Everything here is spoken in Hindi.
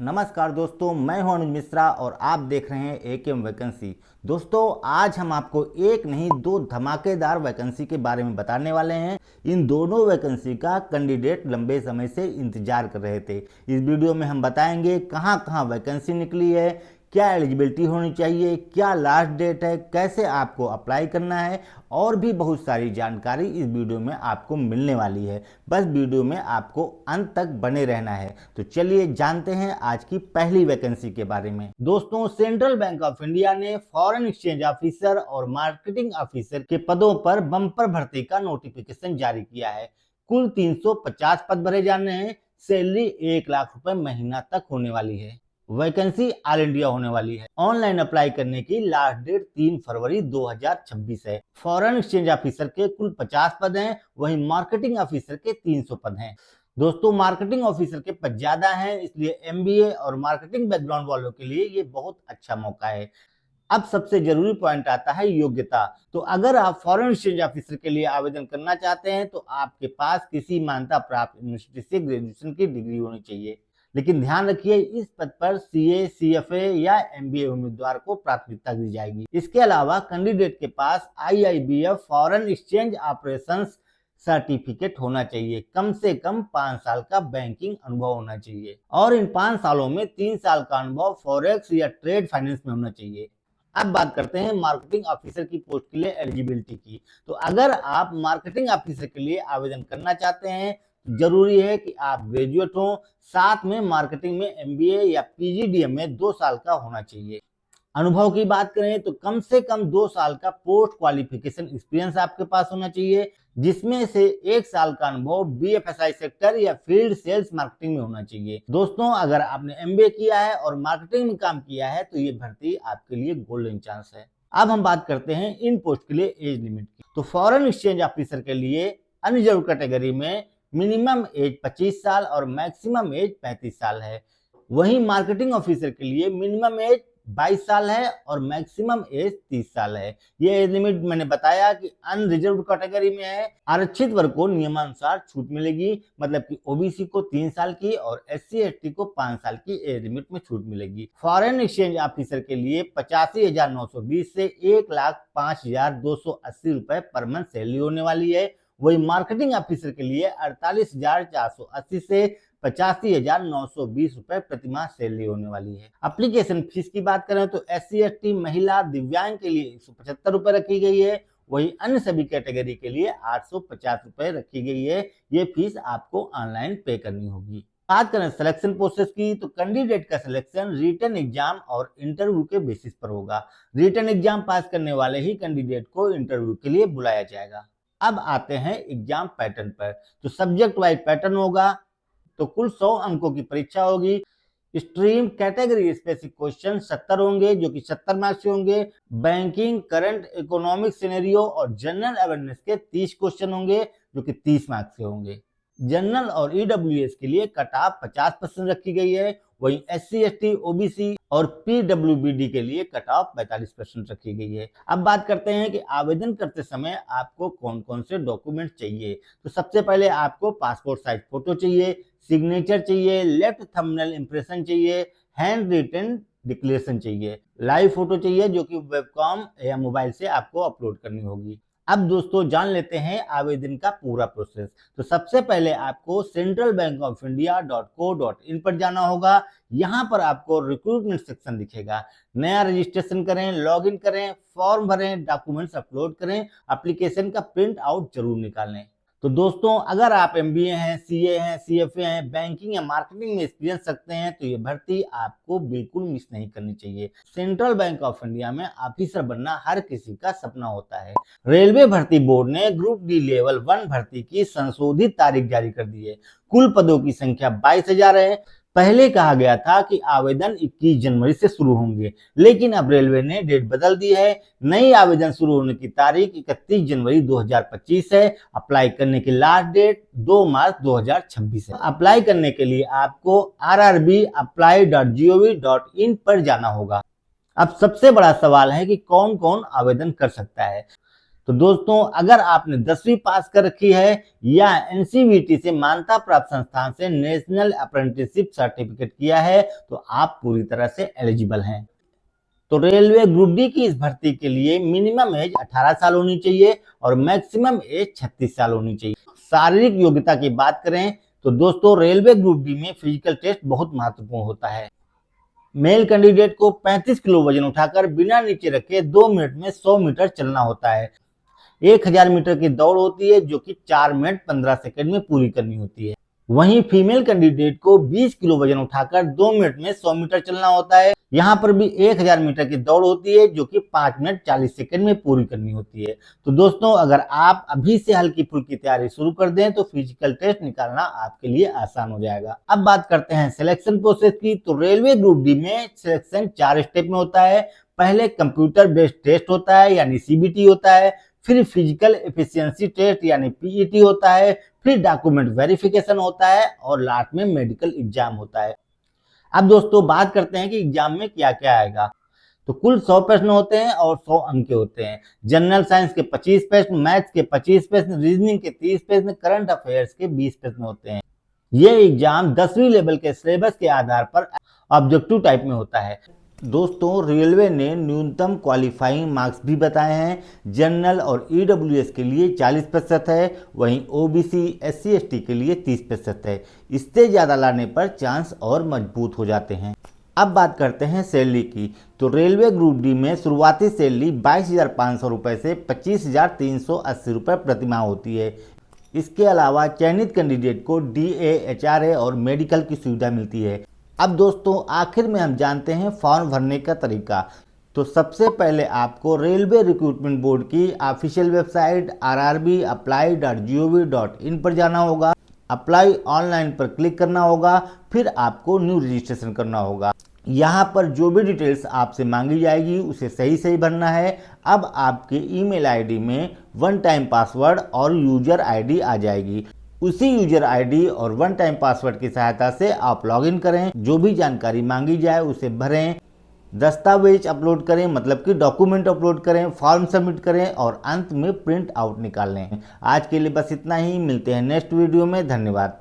नमस्कार दोस्तों, मैं हूं अनुज मिश्रा और आप देख रहे हैं एकेएम वैकेंसी। दोस्तों, आज हम आपको एक नहीं दो धमाकेदार वैकेंसी के बारे में बताने वाले हैं। इन दोनों वैकेंसी का कैंडिडेट लंबे समय से इंतजार कर रहे थे। इस वीडियो में हम बताएंगे कहां कहां वैकेंसी निकली है, क्या एलिजिबिलिटी होनी चाहिए, क्या लास्ट डेट है, कैसे आपको अप्लाई करना है और भी बहुत सारी जानकारी इस वीडियो में आपको मिलने वाली है। बस वीडियो में आपको अंत तक बने रहना है। तो चलिए जानते हैं आज की पहली वैकेंसी के बारे में। दोस्तों, सेंट्रल बैंक ऑफ इंडिया ने फॉरेन एक्सचेंज ऑफिसर और मार्केटिंग ऑफिसर के पदों पर बम्पर भर्ती का नोटिफिकेशन जारी किया है। कुल 350 पद भरे जाने हैं। सैलरी 1 लाख रुपए महीना तक होने वाली है। वैकेंसी ऑल इंडिया होने वाली है। ऑनलाइन अप्लाई करने की लास्ट डेट 3 फरवरी 2026 है। फॉरेन एक्सचेंज ऑफिसर के कुल 50 पद हैं, वहीं मार्केटिंग ऑफिसर के 300 पद हैं। दोस्तों, मार्केटिंग ऑफिसर के पद ज्यादा हैं, इसलिए एमबीए और मार्केटिंग बैकग्राउंड वालों के लिए ये बहुत अच्छा मौका है। अब सबसे जरूरी पॉइंट आता है योग्यता। तो अगर आप फॉरेन एक्सचेंज ऑफिसर के लिए आवेदन करना चाहते हैं तो आपके पास किसी मान्यता प्राप्त यूनिवर्सिटी से ग्रेजुएशन की डिग्री होनी चाहिए। लेकिन ध्यान रखिए, इस पद पर सीए, सीएफए या एमबीए उम्मीदवार को प्राथमिकता दी जाएगी। इसके अलावा कैंडिडेट के पास IIBF foreign exchange operations certificate होना चाहिए। कम से कम 5 साल का बैंकिंग अनुभव होना चाहिए और इन 5 सालों में 3 साल का अनुभव फॉरेक्स या ट्रेड फाइनेंस में होना चाहिए। अब बात करते हैं मार्केटिंग ऑफिसर की पोस्ट के लिए एलिजिबिलिटी की। तो अगर आप मार्केटिंग ऑफिसर के लिए आवेदन करना चाहते हैं, जरूरी है कि आप ग्रेजुएट हो, साथ में मार्केटिंग में एमबीए या पीजीडीएम में 2 साल का होना चाहिए। अनुभव की बात करें तो कम से कम 2 साल का पोस्ट क्वालिफिकेशन एक्सपीरियंस आपके पास होना चाहिए, जिसमें से 1 साल का अनुभव बीएफएसआई सेक्टर या फील्ड सेल्स मार्केटिंग में होना चाहिए। दोस्तों, अगर आपने एमबीए किया है और मार्केटिंग में काम किया है तो ये भर्ती आपके लिए गोल्डन चांस है। अब हम बात करते हैं इन पोस्ट के लिए एज लिमिट की। तो फॉरेन एक्सचेंज ऑफिसर के लिए अनरिजर्व कैटेगरी में मिनिमम एज 25 साल और मैक्सिमम एज 35 साल है। वहीं मार्केटिंग ऑफिसर के लिए मिनिमम एज 22 साल है और मैक्सिमम एज 30 साल है। ये एज लिमिट मैंने बताया कि अनरिजर्व कैटेगरी में है। आरक्षित वर्ग को नियमानुसार छूट मिलेगी, मतलब कि ओबीसी को 3 साल की और एससी एसटी को 5 साल की एज लिमिट में छूट मिलेगी। फॉरेन एक्सचेंज ऑफिसर के लिए 85,920 से 1,05,280 रुपए पर मंथ सैलरी होने वाली है। वही मार्केटिंग ऑफिसर के लिए 48,480 से 85,920 रुपए प्रति माह सैलरी होने वाली है। एप्लीकेशन फीस की बात करें तो एससी एसटी, महिला, दिव्यांग के लिए 175 रुपए रखी गई है। वही अन्य सभी कैटेगरी के लिए 850 रुपए रखी गई है। ये फीस आपको ऑनलाइन पे करनी होगी। बात करें सिलेक्शन प्रोसेस की तो कैंडिडेट का सिलेक्शन रिटन एग्जाम और इंटरव्यू के बेसिस पर होगा। रिटन एग्जाम पास करने वाले ही कैंडिडेट को इंटरव्यू के लिए बुलाया जाएगा। अब आते हैं एग्जाम पैटर्न पर। तो सब्जेक्ट वाइज पैटर्न होगा। तो कुल 100 अंकों की परीक्षा होगी। स्ट्रीम कैटेगरी स्पेसिफिक क्वेश्चन 70 होंगे, जो कि 70 मार्क्स के होंगे। बैंकिंग, करंट इकोनॉमिक सिनेरियो और जनरल अवेयरनेस के 30 क्वेश्चन होंगे, जो कि 30 मार्क्स के होंगे। जनरल और ईडब्ल्यूएस के लिए कट ऑफ 50% रखी गई है। वहीं एससी एसटी, ओबीसी और पीडब्ल्यूबीडी के लिए कट ऑफ 45% रखी गई है। अब बात करते हैं कि आवेदन करते समय आपको कौन कौन से डॉक्यूमेंट चाहिए। तो सबसे पहले आपको पासपोर्ट साइज फोटो चाहिए, सिग्नेचर चाहिए, लेफ्ट थंबनेल इंप्रेशन चाहिए, हैंड रिटन डिक्लेरेशन चाहिए, लाइव फोटो चाहिए जो कि वेबकॉम या मोबाइल से आपको अपलोड करनी होगी। अब दोस्तों जान लेते हैं आवेदन का पूरा प्रोसेस। तो सबसे पहले आपको centralbankofIndia.co.in पर जाना होगा। यहाँ पर आपको रिक्रूटमेंट सेक्शन दिखेगा। नया रजिस्ट्रेशन करें, लॉगिन करें, फॉर्म भरें, डॉक्यूमेंट्स अपलोड करें, एप्लीकेशन का प्रिंट आउट जरूर निकालें। तो दोस्तों, अगर आप एमबीए हैं, सीए हैं, सीएफए हैं, बैंकिंग या मार्केटिंग में एक्सपीरियंस रखते हैं तो ये भर्ती आपको बिल्कुल मिस नहीं करनी चाहिए। सेंट्रल बैंक ऑफ इंडिया में ऑफिसर बनना हर किसी का सपना होता है। रेलवे भर्ती बोर्ड ने ग्रुप डी लेवल 1 भर्ती की संशोधित तारीख जारी कर दी है। कुल पदों की संख्या 22,000 है। पहले कहा गया था कि आवेदन 21 जनवरी से शुरू होंगे, लेकिन अब रेलवे ने डेट बदल दी है। नई आवेदन शुरू होने की तारीख 31 जनवरी 2025 है। अप्लाई करने की लास्ट डेट 2 मार्च 2026 है। अप्लाई करने के लिए आपको rrbapply.gov.in पर जाना होगा। अब सबसे बड़ा सवाल है कि कौन कौन आवेदन कर सकता है। तो दोस्तों अगर आपने 10वीं पास कर रखी है या एनसीवीटी से मान्यता प्राप्त संस्थान से नेशनल अप्रेंटिसशिप सर्टिफिकेट किया है तो आप पूरी तरह से एलिजिबल हैं। तो रेलवे ग्रुप डी की इस भर्ती के लिए मिनिमम एज 18 साल होनी चाहिए और मैक्सिमम एज 36 साल होनी चाहिए। शारीरिक योग्यता की बात करें तो दोस्तों रेलवे ग्रुप डी में फिजिकल टेस्ट बहुत महत्वपूर्ण होता है। मेल कैंडिडेट को 35 किलो वजन उठाकर बिना नीचे रखे 2 मिनट में 100 मीटर चलना होता है। 1000 मीटर की दौड़ होती है जो कि 4 मिनट 15 सेकंड में पूरी करनी होती है। वहीं फीमेल कैंडिडेट को 20 किलो वजन उठाकर 2 मिनट में 100 मीटर चलना होता है। यहाँ पर भी 1000 मीटर की दौड़ होती है जो कि 5 मिनट 40 सेकंड में पूरी करनी होती है। तो दोस्तों अगर आप अभी से हल्की फुल्की तैयारी शुरू कर दें तो फिजिकल टेस्ट निकालना आपके लिए आसान हो जाएगा। अब बात करते हैं सिलेक्शन प्रोसेस की। तो रेलवे ग्रुप डी में सिलेक्शन 4 स्टेप में होता है। पहले कंप्यूटर बेस्ड टेस्ट होता है यानी सीबीटी होता है, फिर फिजिकल एफिशिएंसी टेस्ट यानी पीईटी होता है, फिर डॉक्यूमेंट वेरिफिकेशन होता है और लास्ट में मेडिकल एग्जाम होता है। अब दोस्तों बात करते हैं कि एग्जाम में क्या क्या आएगा। तो कुल 100 प्रश्न होते हैं और 100 अंक के होते हैं। जनरल साइंस के 25 प्रश्न, मैथ्स के 25 प्रश्न, रीजनिंग के 30 प्रश्न, करंट अफेयर्स के 20 प्रश्न होते हैं। ये एग्जाम 10वीं लेवल के सिलेबस के आधार पर ऑब्जेक्टिव टाइप में होता है। दोस्तों रेलवे ने न्यूनतम क्वालिफाइंग मार्क्स भी बताए हैं। जनरल और ईडब्ल्यूएस के लिए 40% है, वहीं ओबीसी एससी एसटी के लिए 30% है। इससे ज़्यादा लाने पर चांस और मजबूत हो जाते हैं। अब बात करते हैं सैलरी की। तो रेलवे ग्रुप डी में शुरुआती सैलरी 22,500 रुपये से 25,380 रुपये प्रतिमाह होती है। इसके अलावा चयनित कैंडिडेट को डीए, एचआरए और मेडिकल की सुविधा मिलती है। अब दोस्तों आखिर में हम जानते हैं फॉर्म भरने का तरीका। तो सबसे पहले आपको रेलवे रिक्रूटमेंट बोर्ड की ऑफिशियल वेबसाइट rrbapply.gov.in पर जाना होगा। अप्लाई ऑनलाइन पर क्लिक करना होगा, फिर आपको न्यू रजिस्ट्रेशन करना होगा। यहाँ पर जो भी डिटेल्स आपसे मांगी जाएगी उसे सही सही भरना है। अब आपके ईमेल आईडी में 1 टाइम पासवर्ड और यूजर आईडी आ जाएगी। उसी यूजर आईडी और 1 टाइम पासवर्ड की सहायता से आप लॉगिन करें, जो भी जानकारी मांगी जाए उसे भरें, दस्तावेज अपलोड करें मतलब कि डॉक्यूमेंट अपलोड करें, फॉर्म सबमिट करें और अंत में प्रिंट आउट निकाल लें। आज के लिए बस इतना ही, मिलते हैं नेक्स्ट वीडियो में। धन्यवाद।